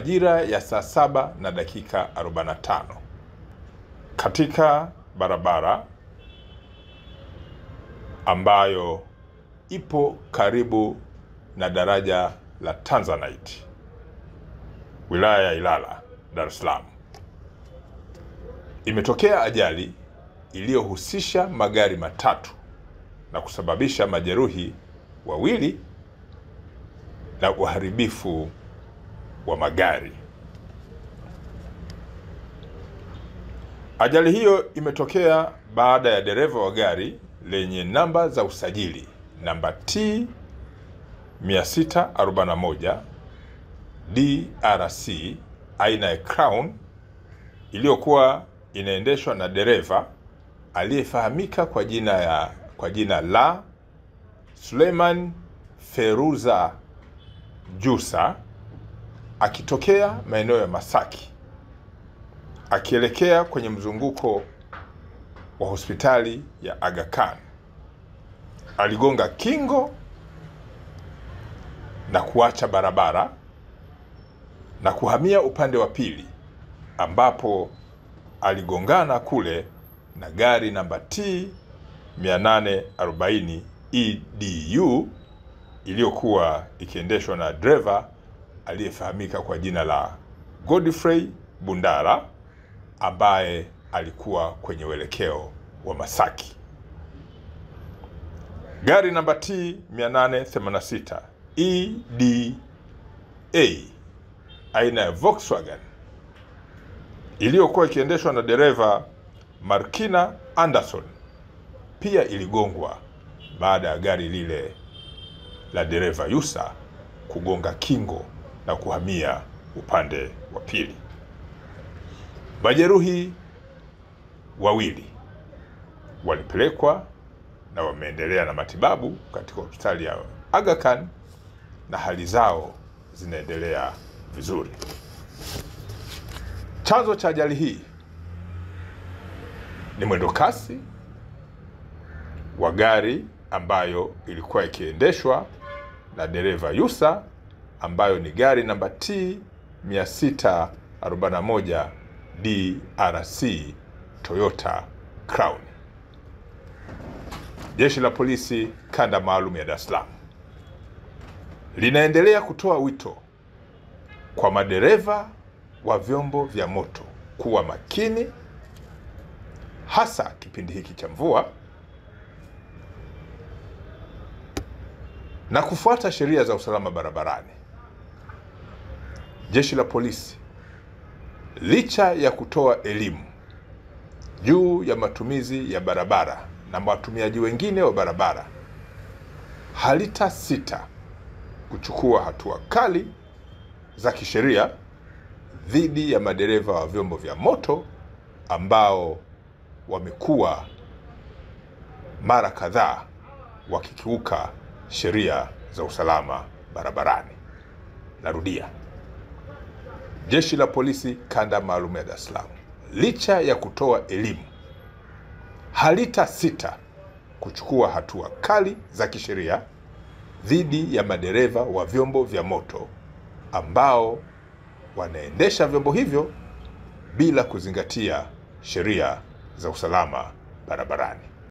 majira ya saa 7:45 katika barabara ambayo ipo karibu na daraja la Tanzanite, wilaya ya Ilala, Dar es Salaam. Imetokea ajali iliyohusisha magari matatu na kusababisha majeruhi wawili na uharibifu wa magari. Ajali hiyo imetokea baada ya dereva wa gari lenye namba za usajili namba T 641 DRC aina ya Crown iliyokuwa inaendeshwa na dereva aliyefahamika kwa jina la Suleiman Feruza Jussa, akitokea maeneo ya Masaki akielekea kwenye mzunguko wa hospitali ya Aga Khan. Aligonga kingo na kuacha barabara na kuhamia upande wa pili, ambapo aligongana kule na gari namba T 840 EDU iliyokuwa ikiendeshwa na dereva aliyefahamika kwa jina la Godfrey Bundala, ambaye alikuwa kwenye uelekeo wa Masaki. Gari namba T 886 EDA aina ya Volkswagen iliyokuwa ikiendeshwa na dereva Markina Anderson pia iligongwa baada ya gari lile la dereva Jussa kugonga kingo na kuhamia upande wa pili. Majeruhi wawili walipelekwa na wameendelea na matibabu katika hospitali ya Aga Khan na hali zao zinaendelea vizuri. Chanzo cha ajali hii ni mwendo kasi wa gari ambayo ilikuwa ikiendeshwa na dereva Jussa, ambayo ni gari namba T 641 DRC Toyota Crown. Jeshi la Polisi Kanda Maalum ya Dar es Salaam linaendelea kutoa wito kwa madereva wa vyombo vya moto kuwa makini, hasa kipindi hiki cha mvua, na kufuata sheria za usalama barabarani. Jeshi la Polisi, licha ya kutoa elimu juu ya matumizi ya barabara na watumiaji wengine wa barabara, halitasita kuchukua hatua kali za kisheria dhidi ya madereva wa vyombo vya moto ambao wamekuwa mara kadhaa wakikiuka sheria za usalama barabarani. Narudia, Jeshi la Polisi Kanda Maalum ya Dar es Salaam, licha ya kutoa elimu, halitasita kuchukua hatua kali za kisheria dhidi ya madereva wa vyombo vya moto ambao wanaendesha vyombo hivyo bila kuzingatia sheria za usalama barabarani.